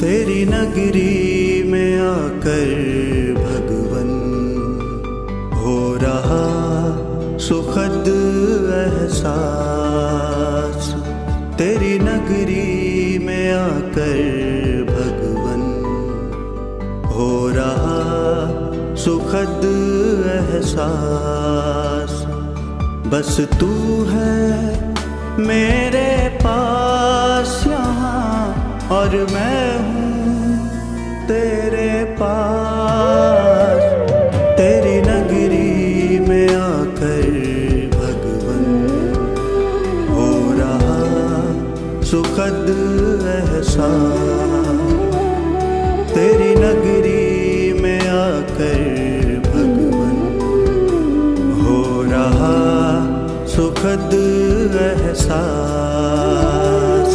तेरी नगरी में आकर भगवन हो रहा सुखद एहसास। तेरी नगरी में आकर भगवन हो रहा सुखद एहसास। बस तू है मेरे पास यहाँ और मैं हूँ तेरे पास। तेरी नगरी में आकर भगवन हो रहा सुखद एहसास। तेरी नगरी में आकर भगवन हो रहा सुखद एहसास।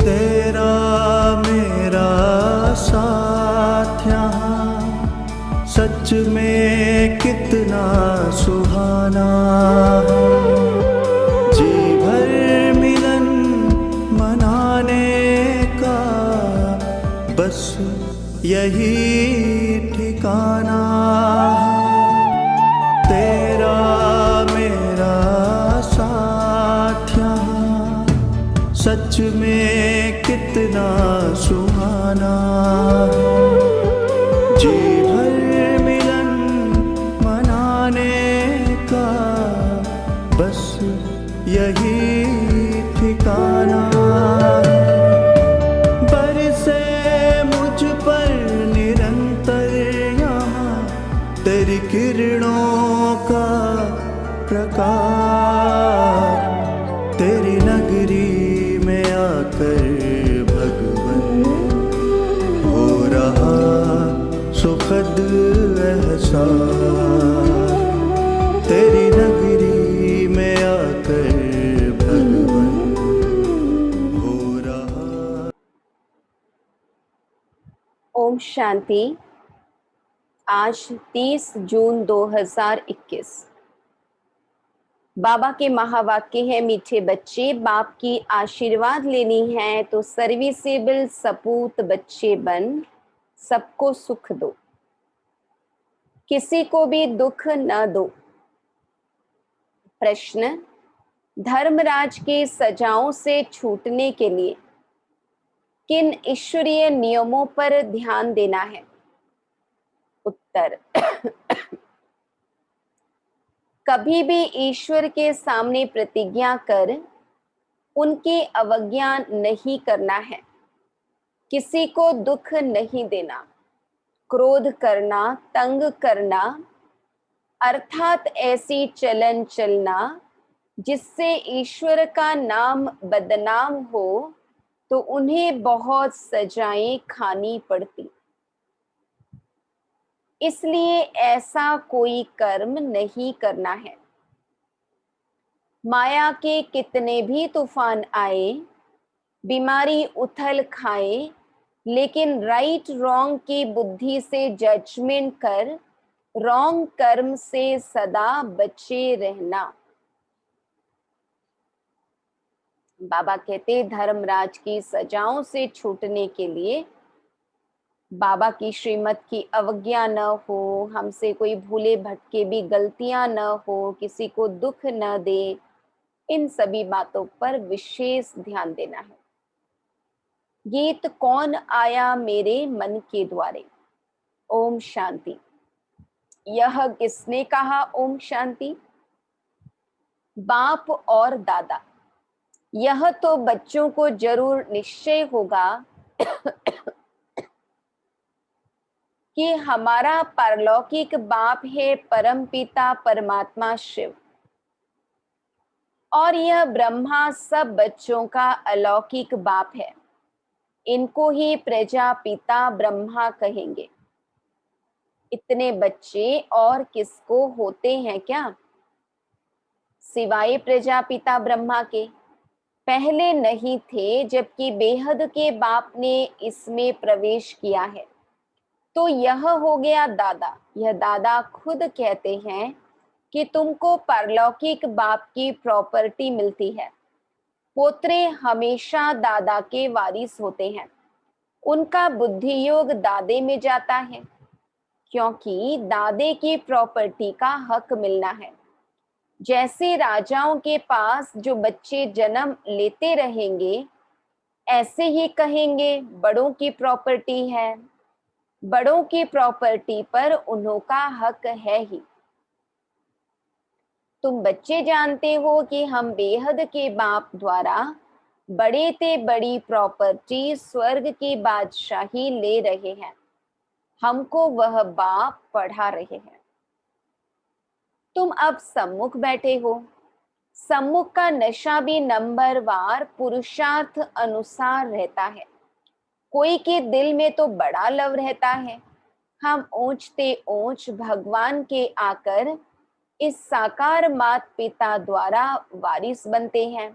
तेरा मेरा साथ यहाँ सच में कितना सुहाना है। जी भर मिलन मनाने का बस यही ठिकाना है। तेरा मेरा साथ यहाँ सच में कितना सुहाना है। जी भर मिलन मनाने का बस यही ठिकाना है। बरसे मुझ पर निरंतर यहाँ तेरी किरणों का प्रकाश। तेरी नगरी में आकर भगवन हो रहा सुखद एहसास। तेरी नगरी में आकर भगवन हो रहा। ओम शांति। आज 30 जून 2021। बाबा के महावाक्य है, मीठे बच्चे बाप की आशीर्वाद लेनी है तो सर्विसेबल सपूत बच्चे बन सबको सुख दो, किसी को भी दुख न दो। प्रश्न: धर्मराज की सजाओं से छूटने के लिए किन ईश्वरीय नियमों पर ध्यान देना है? उत्तर: कभी भी ईश्वर के सामने प्रतिज्ञा कर उनकी अवज्ञा नहीं करना है, किसी को दुख नहीं देना, क्रोध करना, तंग करना अर्थात ऐसी चलन चलना जिससे ईश्वर का नाम बदनाम हो तो उन्हें बहुत सजाएं खानी पड़ती। इसलिए ऐसा कोई कर्म नहीं करना है। माया के कितने भी तूफान आए, बीमारी उथल खाए, लेकिन राइट रॉन्ग की बुद्धि से जजमेंट कर रॉन्ग कर्म से सदा बचे रहना। बाबा कहते धर्मराज की सजाओं से छूटने के लिए बाबा की श्रीमत की अवज्ञा न हो, हमसे कोई भूले भटके भी गलतियां न हो, किसी को दुख न दे, इन सभी बातों पर विशेष ध्यान देना है। गीत कौन आया मेरे मन के द्वारे। ओम शांति। यह किसने कहा ओम शांति? बाप और दादा। यह तो बच्चों को जरूर निश्चय होगा कि हमारा पारलौकिक बाप है परम पिता परमात्मा शिव, और यह ब्रह्मा सब बच्चों का अलौकिक बाप है। इनको ही प्रजापिता ब्रह्मा कहेंगे। इतने बच्चे और किसको होते हैं क्या? सिवाय प्रजापिता ब्रह्मा के पहले नहीं थे, जबकि बेहद के बाप ने इसमें प्रवेश किया है। तो यह हो गया दादा। यह दादा खुद कहते हैं कि तुमको पारलौकिक बाप की प्रॉपर्टी मिलती है। पोत्रे हमेशा दादा के वारिस होते हैं। उनका बुद्धि योग दादे में जाता है, क्योंकि दादे की प्रॉपर्टी का हक मिलना है। जैसे राजाओं के पास जो बच्चे जन्म लेते रहेंगे, ऐसे ही कहेंगे बड़ों की प्रॉपर्टी है। बड़ों की प्रॉपर्टी पर उन्हों का हक है ही। तुम बच्चे जानते हो कि हम बेहद के बाप द्वारा बड़े ते बड़ी प्रॉपर्टी स्वर्ग की बादशाही ले रहे हैं। हमको वह बाप पढ़ा रहे हैं। तुम अब सम्मुख बैठे हो। सम्मुख का नशा भी नंबरवार पुरुषार्थ अनुसार रहता है। कोई के दिल में तो बड़ा लव रहता है, हम ऊंचते ऊंच भगवान के आकर इस साकार मात पिता द्वारा वारिस बनते हैं।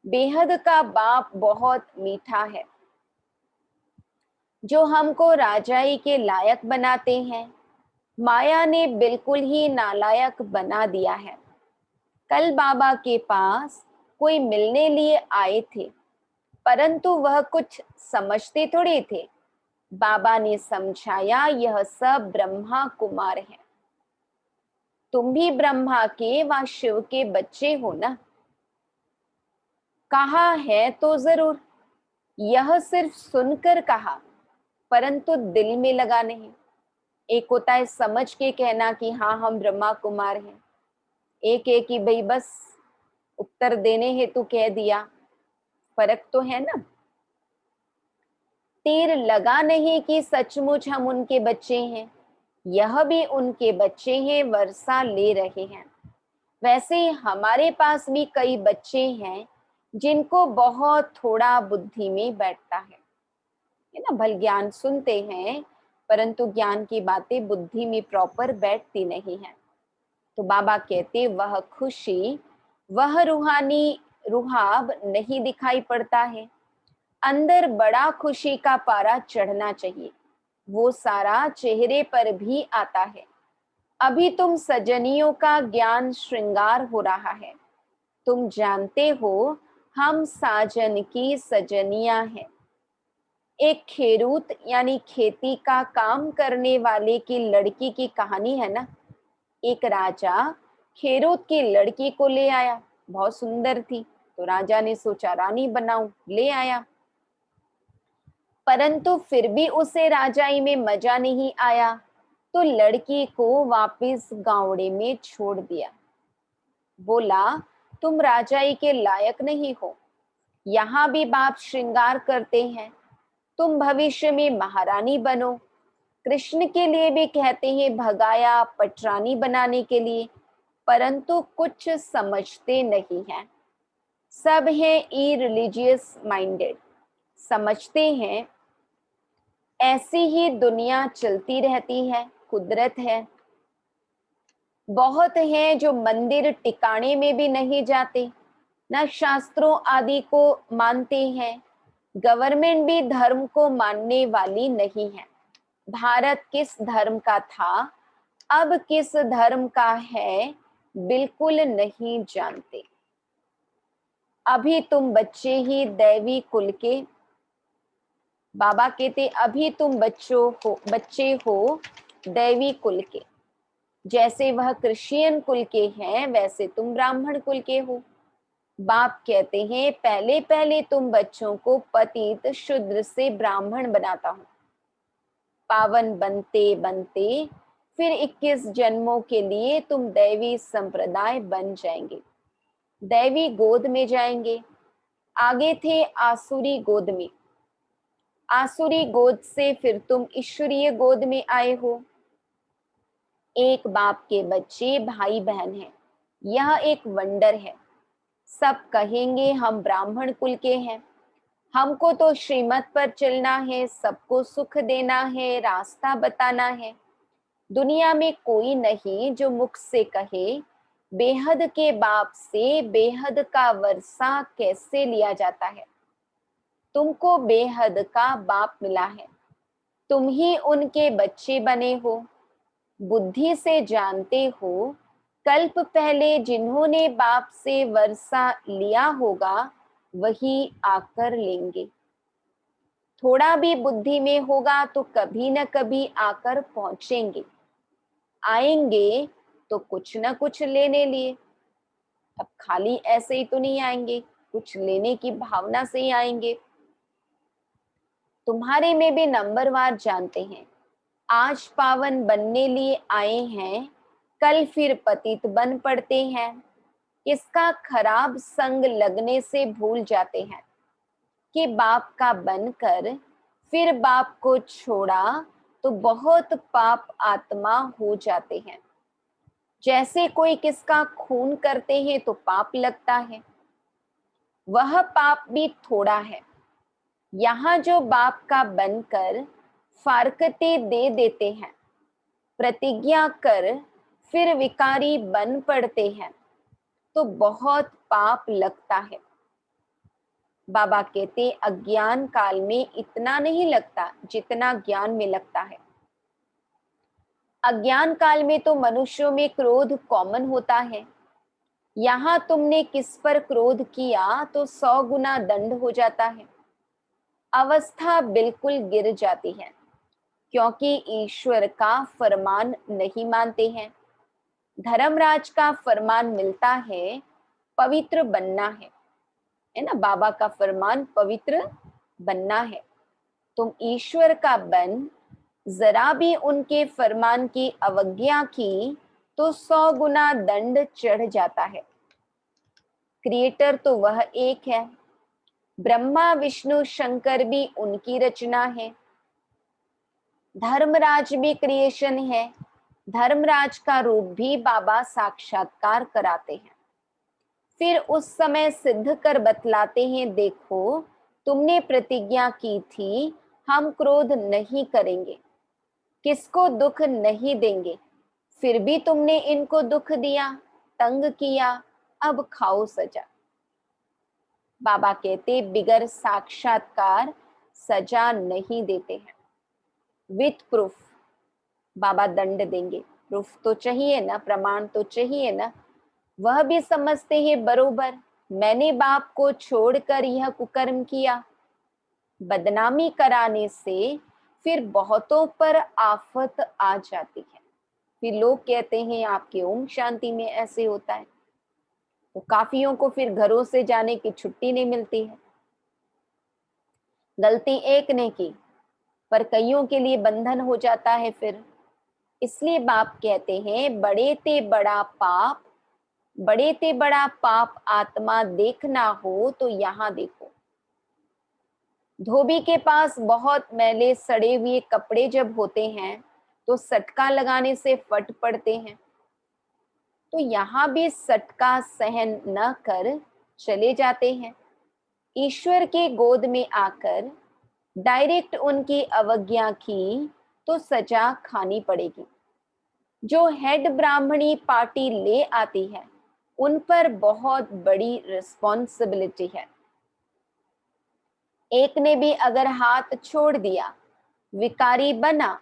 बेहद का बाप बहुत मीठा है, जो हमको राजाई के लायक बनाते हैं। माया ने बिल्कुल ही नालायक बना दिया है। कल बाबा के पास कोई मिलने लिए आए थे, परंतु वह कुछ समझते थोड़े थे। बाबा ने समझाया, यह सब ब्रह्मा कुमार है। तुम भी ब्रह्मा के व शिव के बच्चे हो ना। कहा है तो जरूर, यह सिर्फ सुनकर कहा, परंतु दिल में लगा नहीं। एक होता है समझ के कहना कि हाँ हम ब्रह्मा कुमार हैं, एक है कि भाई बस उत्तर देने हेतु कह दिया। फर्क तो है ना। तीर लगा नहीं कि सचमुच हम उनके बच्चे हैं। यह भी उनके बच्चे हैं, वर्षा ले रहे हैं। वैसे ही हमारे पास भी कई बच्चे हैं जिनको बहुत थोड़ा बुद्धि में बैठता है ना। भल ज्ञान सुनते हैं, परंतु ज्ञान की बातें बुद्धि में प्रॉपर बैठती नहीं है। तो बाबा कहते वह खुशी, वह रूहानी रुहाब नहीं दिखाई पड़ता है। अंदर बड़ा खुशी का पारा चढ़ना चाहिए, वो सारा चेहरे पर भी आता है। अभी तुम सजनियों का ज्ञान श्रृंगार हो रहा है। तुम जानते हो हम साजन की सजनियां हैं। एक खेरूत यानी खेती का काम करने वाले की लड़की की कहानी है ना। एक राजा खेरूत की लड़की को ले आया, बहुत सुंदर थी, तो राजा ने सोचा रानी बनाऊं, ले आया। परंतु फिर भी उसे राजाई में मजा नहीं आया, तो लड़की को वापस गावड़े में छोड़ दिया। बोला तुम राजाई के लायक नहीं हो। यहाँ भी बाप श्रृंगार करते हैं, तुम भविष्य में महारानी बनो। कृष्ण के लिए भी कहते हैं भगाया पटरानी बनाने के लिए, परंतु कुछ समझते नहीं हैं। सब हैं ई रिलीजियस माइंडेड। समझते हैं ऐसी ही दुनिया चलती रहती है, कुदरत है। बहुत हैं जो मंदिर टिकाने में भी नहीं जाते, ना शास्त्रों आदि को मानते हैं। गवर्नमेंट भी धर्म को मानने वाली नहीं है। भारत किस धर्म का था, अब किस धर्म का है, बिल्कुल नहीं जानते। अभी तुम बच्चे ही दैवी कुल के, बाबा कहते अभी तुम बच्चे हो दैवी कुल के। जैसे वह क्रिश्चियन कुल के हैं, वैसे तुम ब्राह्मण कुल के हो। बाप कहते हैं पहले पहले तुम बच्चों को पतित शूद्र से ब्राह्मण बनाता हूं। पावन बनते बनते फिर 21 जन्मों के लिए तुम दैवी संप्रदाय बन जाएंगे, दैवी गोद में जाएंगे। आगे थे आसुरी गोद में, आसुरी गोद से फिर तुम ईश्वरीय गोद में आए हो। एक बाप के बच्चे भाई बहन हैं, यह एक वंडर है। सब कहेंगे हम ब्राह्मण कुल के हैं, हमको तो श्रीमत पर चलना है, सबको सुख देना है, रास्ता बताना है। दुनिया में कोई नहीं जो मुख से कहे बेहद के बाप से बेहद का वर्षा कैसे लिया जाता है। तुमको बेहद का बाप मिला है, तुम ही उनके बच्चे बने हो। बुद्धि से जानते हो, कल्प पहले जिन्होंने बाप से वर्षा लिया होगा वही आकर लेंगे। थोड़ा भी बुद्धि में होगा तो कभी न कभी आकर पहुंचेंगे। आएंगे तो कुछ न कुछ लेने लिए। अब खाली ऐसे ही तो नहीं आएंगे, कुछ लेने की भावना से ही आएंगे। तुम्हारे में भी नंबरवार जानते हैं, आज पावन बनने लिए आए हैं, कल फिर पतित बन पड़ते हैं। इसका खराब संग लगने से भूल जाते हैं कि बाप का बनकर फिर बाप को छोड़ा तो बहुत पाप आत्मा हो जाते हैं। जैसे कोई किसका खून करते हैं तो पाप लगता है, वह पाप भी थोड़ा है। यहाँ जो बाप का बनकर फारकते दे देते हैं, प्रतिज्ञा कर फिर विकारी बन पड़ते हैं तो बहुत पाप लगता है। बाबा कहते अज्ञान काल में इतना नहीं लगता जितना ज्ञान में लगता है। अज्ञान काल में तो मनुष्यों में क्रोध कॉमन होता है। यहाँ तुमने किस पर क्रोध किया तो 100 गुना दंड हो जाता है। अवस्था बिल्कुल गिर जाती है, क्योंकि ईश्वर का फरमान नहीं मानते हैं। धर्मराज का फरमान मिलता है पवित्र बनना है ना। बाबा का फरमान पवित्र बनना है। तुम ईश्वर का बन, जरा भी उनके फरमान की अवज्ञा की तो 100 गुना दंड चढ़ जाता है। क्रिएटर तो वह एक है, ब्रह्मा विष्णु शंकर भी उनकी रचना है। धर्मराज भी क्रिएशन है, धर्मराज का रूप भी बाबा साक्षात्कार कराते हैं। फिर उस समय सिद्ध कर बतलाते हैं, देखो तुमने प्रतिज्ञा की थी हम क्रोध नहीं करेंगे, किसको दुख नहीं देंगे, फिर भी तुमने इनको दुख दिया, तंग किया, अब खाओ सजा। बाबा कहते बिगर साक्षात्कार सजा नहीं देते हैं। विथ प्रूफ बाबा दंड देंगे। प्रूफ तो चाहिए ना, प्रमाण तो चाहिए ना। वह भी समझते हैं बरोबर, मैंने बाप को छोड़कर यह कुकर्म किया। बदनामी कराने से फिर बहुतों पर आफत आ जाती है। फिर लोग कहते हैं आपके ओम शांति में ऐसे होता है, तो काफियों को फिर घरों से जाने की छुट्टी नहीं मिलती है। गलती एक ने की पर कईयों के लिए बंधन हो जाता है फिर। इसलिए बाप कहते हैं बड़े ते बड़ा पाप, बड़े ते बड़ा पाप आत्मा देखना हो तो यहाँ देखो। धोबी के पास बहुत मैले सड़े हुए कपड़े जब होते हैं तो सटका लगाने से फट पड़ते हैं। तो यहाँ भी सटका सहन न कर चले जाते हैं। ईश्वर के गोद में आकर डायरेक्ट उनकी अवज्ञा की तो सजा खानी पड़ेगी। जो हेड ब्राह्मणी पार्टी ले आती है उन पर बहुत बड़ी रिस्पॉन्सिबिलिटी है। एक ने भी अगर हाथ छोड़ दिया, विकारी बना,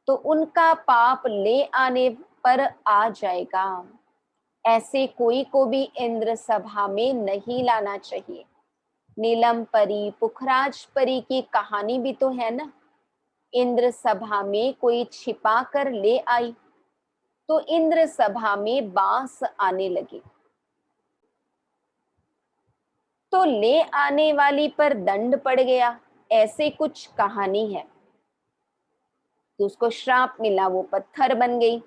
तो उनका पाप ले आने पर आ जाएगा। ऐसे कोई को भी इंद्र सभा में नहीं लाना चाहिए। नीलम परी, पुखराज परी की कहानी भी तो है ना। इंद्र सभा में कोई छिपा कर ले आई तो इंद्र सभा में बांस आने लगी, तो ले आने वाली पर दंड पड़ गया। ऐसे कुछ कहानी है। तो उसको श्राप मिला, वो पत्थर बन गई।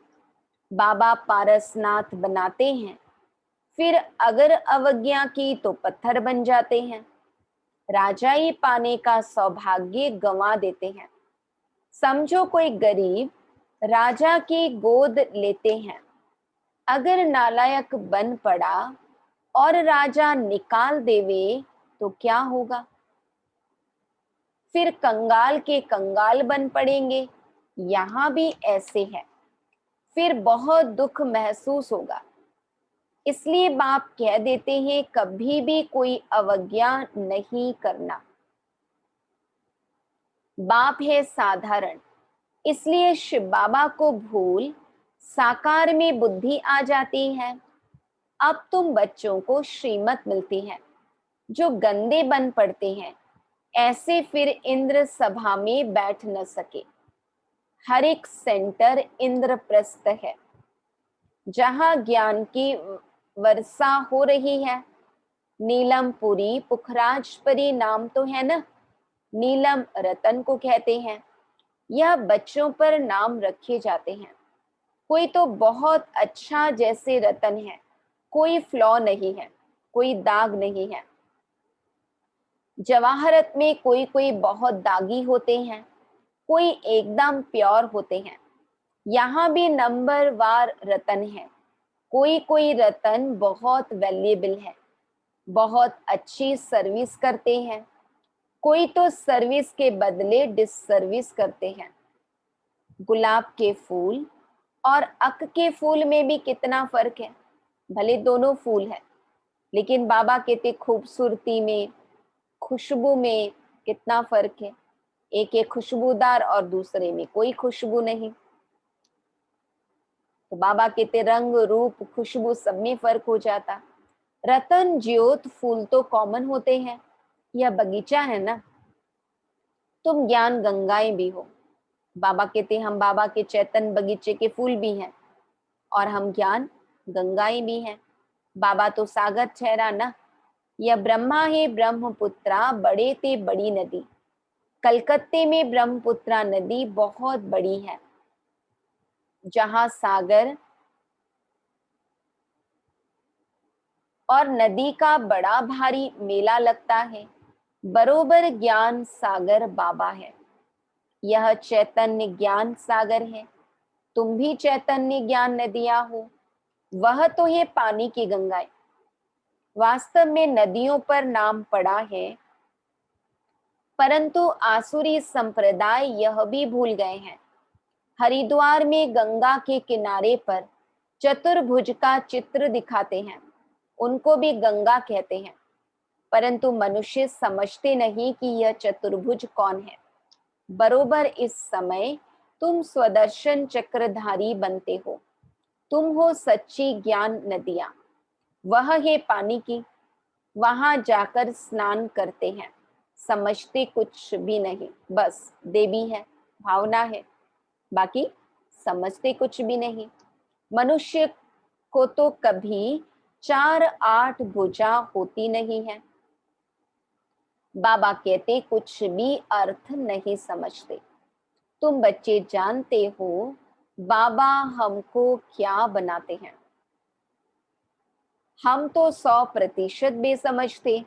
बाबा पारसनाथ बनाते हैं, फिर अगर अवज्ञा की तो पत्थर बन जाते हैं। राजाई पाने का सौभाग्य गंवा देते हैं। समझो कोई गरीब राजा की गोद लेते हैं, अगर नालायक बन पड़ा और राजा निकाल देवे तो क्या होगा? फिर कंगाल के कंगाल बन पड़ेंगे। यहाँ भी ऐसे है, फिर बहुत दुख महसूस होगा। इसलिए बाप कह देते हैं कभी भी कोई अवज्ञा नहीं करना। बाप है साधारण, इसलिए शिव बाबा को भूल साकार में बुद्धि आ जाती है। अब तुम बच्चों को श्रीमत मिलती है। जो गंदे बन पड़ते हैं ऐसे फिर इंद्र सभा में बैठ न सके। हर एक सेंटर इंद्रप्रस्थ है जहां ज्ञान की वर्षा हो रही है। नीलमपुरी पुखराजपरी नाम तो है ना, नीलम रतन को कहते हैं। यह बच्चों पर नाम रखे जाते हैं। कोई तो बहुत अच्छा जैसे रतन है, कोई फ्लॉ नहीं है, कोई दाग नहीं है। जवाहरत में कोई कोई बहुत दागी होते हैं, कोई एकदम प्योर होते हैं। यहाँ भी नंबर वार रतन है। कोई कोई रतन बहुत वैल्यूएबल है, बहुत अच्छी सर्विस करते हैं। कोई तो सर्विस के बदले डिससर्विस करते हैं। गुलाब के फूल और अक के फूल में भी कितना फर्क है। भले दोनों फूल है, लेकिन बाबा कहते खूबसूरती में, खुशबू में कितना फर्क है। एक एक खुशबूदार और दूसरे में कोई खुशबू नहीं। तो बाबा कहते रंग रूप खुशबू सब में फर्क हो जाता। रतन ज्योत फूल तो कॉमन होते हैं। यह बगीचा है ना, तुम ज्ञान गंगाएं भी हो। बाबा कहते हम बाबा के चैतन्य बगीचे के फूल भी हैं और हम ज्ञान गंगाएं भी हैं। बाबा तो सागर ठहरा ना। यह ब्रह्मा है ब्रह्मपुत्रा बड़े ते बड़ी नदी। कलकत्ते में ब्रह्मपुत्रा नदी बहुत बड़ी है, जहां सागर और नदी का बड़ा भारी मेला लगता है। बरोबर ज्ञान सागर बाबा है। यह चैतन्य ज्ञान सागर है। तुम भी चैतन्य ज्ञान नदियां हो। वह तो है पानी की गंगाएं। वास्तव में नदियों पर नाम पड़ा है, परंतु आसुरी संप्रदाय यह भी भूल गए हैं। हरिद्वार में गंगा के किनारे पर चतुर्भुज का चित्र दिखाते हैं, उनको भी गंगा कहते हैं। परंतु मनुष्य समझते नहीं कि यह चतुर्भुज कौन है। बरोबर इस समय तुम स्वदर्शन चक्रधारी बनते हो। तुम हो सच्ची ज्ञान नदियां। वह है पानी की, वहां जाकर स्नान करते हैं। समझते कुछ भी नहीं, बस देवी है, भावना है, बाकी समझते कुछ भी नहीं। मनुष्य को तो कभी 4-8 भुजा होती नहीं है। बाबा कहते कुछ भी अर्थ नहीं समझते। तुम बच्चे जानते हो बाबा हमको क्या बनाते हैं। हम तो 100% भी समझते।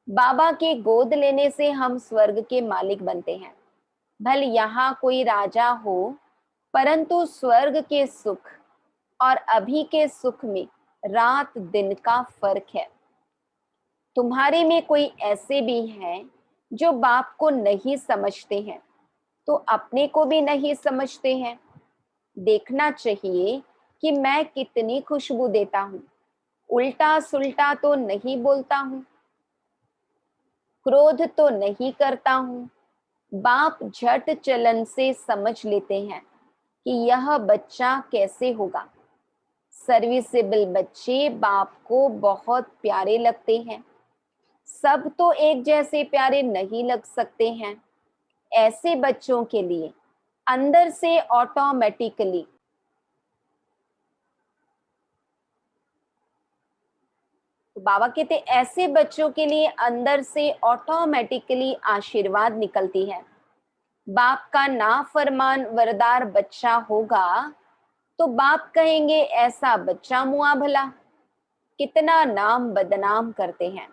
बाबा के गोद लेने से हम स्वर्ग के मालिक बनते हैं। भले यहाँ कोई राजा हो, परंतु स्वर्ग के सुख और अभी के सुख में रात दिन का फर्क है। तुम्हारे में कोई ऐसे भी हैं जो बाप को नहीं समझते हैं, तो अपने को भी नहीं समझते हैं। देखना चाहिए कि मैं कितनी खुशबू देता हूँ। उल्टा सुल्टा तो नहीं बोलता हूँ, क्रोध तो नहीं करता हूँ। बाप झट चलन से समझ लेते हैं कि यह बच्चा कैसे होगा। सर्विसेबल बच्चे बाप को बहुत प्यारे लगते हैं। सब तो एक जैसे प्यारे नहीं लग सकते हैं। ऐसे बच्चों के लिए अंदर से ऑटोमेटिकली तो बाबा कहते ऐसे बच्चों के लिए अंदर से ऑटोमेटिकली आशीर्वाद निकलती है। बाप का नाफरमान वरदार बच्चा होगा तो बाप कहेंगे ऐसा बच्चा मुआ भला, कितना नाम बदनाम करते हैं।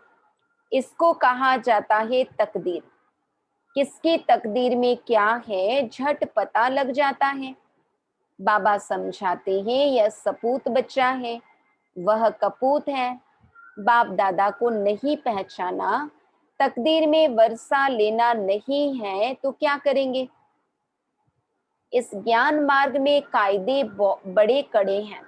इसको कहा जाता है तकदीर। किसकी तकदीर में क्या है झट पता लग जाता है। बाबा समझाते हैं यह सपूत बच्चा है, वह कपूत है। बाप दादा को नहीं पहचाना, तकदीर में वर्षा लेना नहीं है तो क्या करेंगे। इस ज्ञान मार्ग में कायदे बड़े कड़े हैं।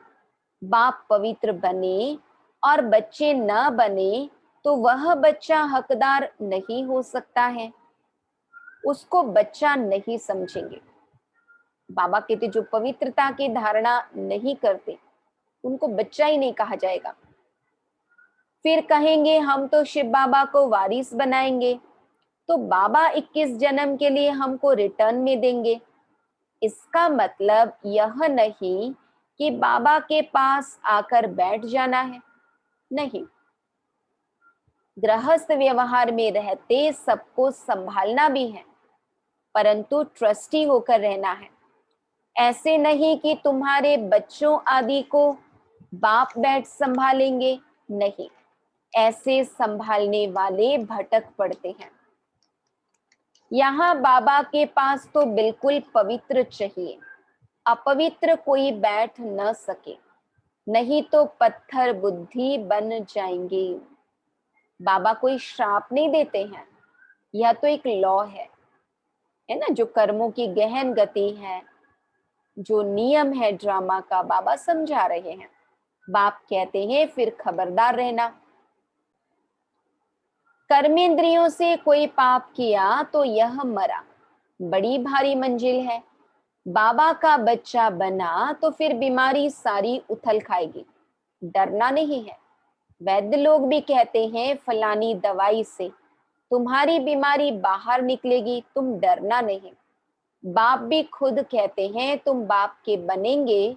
बाप पवित्र बने और बच्चे न बने तो वह बच्चा हकदार नहीं हो सकता है, उसको बच्चा नहीं समझेंगे। बाबा कहते जो पवित्रता की धारणा नहीं करते उनको बच्चा ही नहीं कहा जाएगा। फिर कहेंगे हम तो शिव बाबा को वारिस बनाएंगे, तो बाबा 21 जन्म के लिए हमको रिटर्न में देंगे। इसका मतलब यह नहीं कि बाबा के पास आकर बैठ जाना है, नहीं। गृहस्थ व्यवहार में रहते सबको संभालना भी है, परंतु ट्रस्टी होकर रहना है। ऐसे नहीं कि तुम्हारे बच्चों आदि को बाप बैठ संभालेंगे, नहीं। ऐसे संभालने वाले भटक पड़ते हैं। यहाँ बाबा के पास तो बिल्कुल पवित्र चाहिए, अपवित्र कोई बैठ न सके, नहीं तो पत्थर बुद्धि बन जाएंगे। बाबा कोई श्राप नहीं देते हैं, यह तो एक लॉ है ना। जो कर्मों की गहन गति है, जो नियम है ड्रामा का, बाबा समझा रहे हैं। बाप कहते हैं फिर खबरदार रहना। कर्मेंद्रियों से कोई पाप किया तो यह मरा, बड़ी भारी मंजिल है। बाबा का बच्चा बना तो फिर बीमारी सारी उथल खाएगी, डरना नहीं है। वैद्य लोग भी कहते हैं फलानी दवाई से तुम्हारी बीमारी बाहर निकलेगी, तुम डरना नहीं। बाप भी खुद कहते हैं तुम बाप के बनेंगे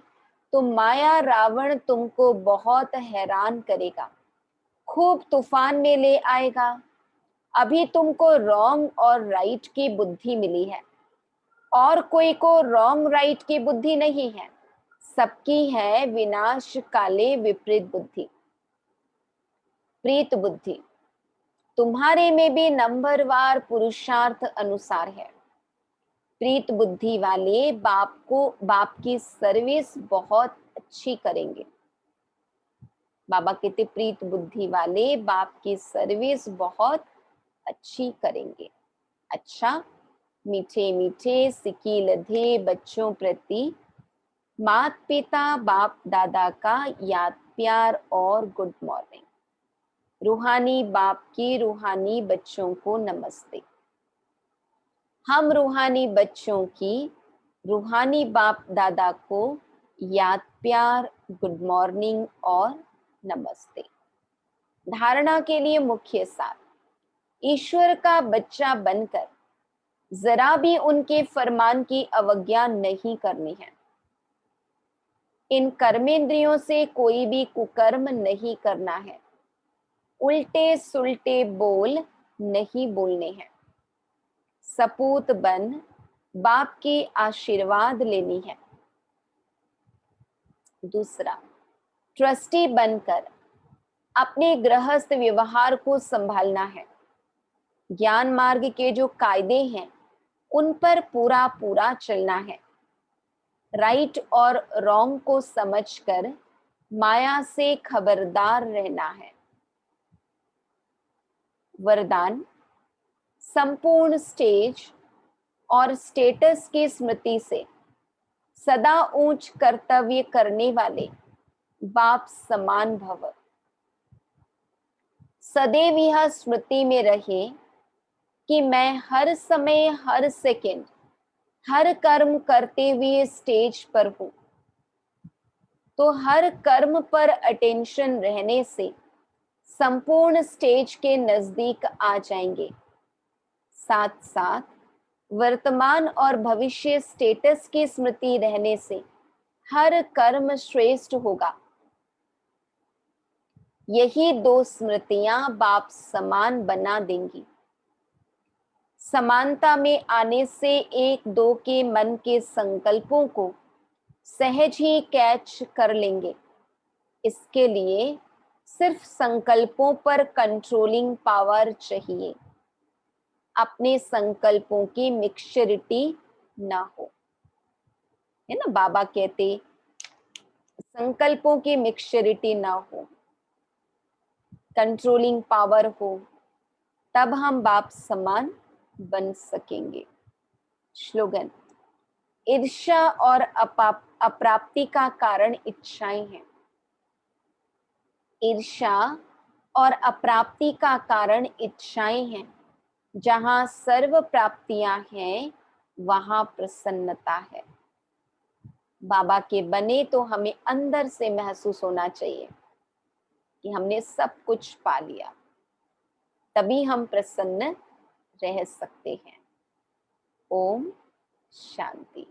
तो माया रावण तुमको बहुत हैरान करेगा, खूब तूफान में ले आएगा। अभी तुमको रॉन्ग और राइट की बुद्धि मिली है, और कोई को रॉन्ग राइट की बुद्धि नहीं है, सबकी है विनाश काले विपरीत बुद्धि, प्रीत बुद्धि। तुम्हारे में भी नंबरवार पुरुषार्थ अनुसार है। प्रीत बुद्धि वाले बाप की सर्विस बहुत अच्छी करेंगे। बाबा कहते प्रीत बुद्धि वाले बाप की सर्विस बहुत अच्छी करेंगे। अच्छा, मीठे मीठे सिकी लधे बच्चों प्रति माता पिता बाप दादा का याद प्यार और गुड मॉर्निंग। रूहानी बाप की रूहानी बच्चों को नमस्ते। हम रूहानी बच्चों की रूहानी बाप दादा को याद प्यार, गुड मॉर्निंग और नमस्ते। धारणा के लिए मुख्य सार, ईश्वर का बच्चा बनकर जरा भी उनके फरमान की अवज्ञा नहीं करनी है। इन कर्मेंद्रियों से कोई भी कुकर्म नहीं करना है, उल्टे सुल्टे बोल नहीं बोलने हैं। सपूत बन बाप की आशीर्वाद लेनी है। दूसरा, ट्रस्टी बनकर अपने गृहस्थ व्यवहार को संभालना है। ज्ञान मार्ग के जो कायदे हैं उन पर पूरा पूरा चलना है। राइट और रॉन्ग को समझकर माया से खबरदार रहना है। वरदान, संपूर्ण स्टेज और स्टेटस की स्मृति से सदा ऊंच कर्तव्य करने वाले बाप समान भव। सदैव यह स्मृति में रहे कि मैं हर समय हर सेकंड हर कर्म करते हुए स्टेज पर हूं, तो हर कर्म पर अटेंशन रहने से संपूर्ण स्टेज के नजदीक आ जाएंगे। साथ साथ वर्तमान और भविष्य स्टेटस की स्मृति रहने से हर कर्म श्रेष्ठ होगा। यही दो स्मृतियां बाप समान बना देंगी। समानता में आने से एक दो के मन के संकल्पों को सहज ही कैच कर लेंगे। इसके लिए सिर्फ संकल्पों पर कंट्रोलिंग पावर चाहिए, अपने संकल्पों की मिक्सचरिटी ना हो, है ना। बाबा कहते संकल्पों की मिक्सचरिटी ना हो, कंट्रोलिंग पावर हो, तब हम बाप समान बन सकेंगे। स्लोगन, ईर्ष्या और अप्राप्ति का कारण इच्छाएं हैं, ईर्ष्या और अप्राप्ति का कारण इच्छाएं हैं। जहां सर्व प्राप्तियां हैं वहां प्रसन्नता है। बाबा के बने तो हमें अंदर से महसूस होना चाहिए कि हमने सब कुछ पा लिया, तभी हम प्रसन्न रह सकते हैं। ओम शांति।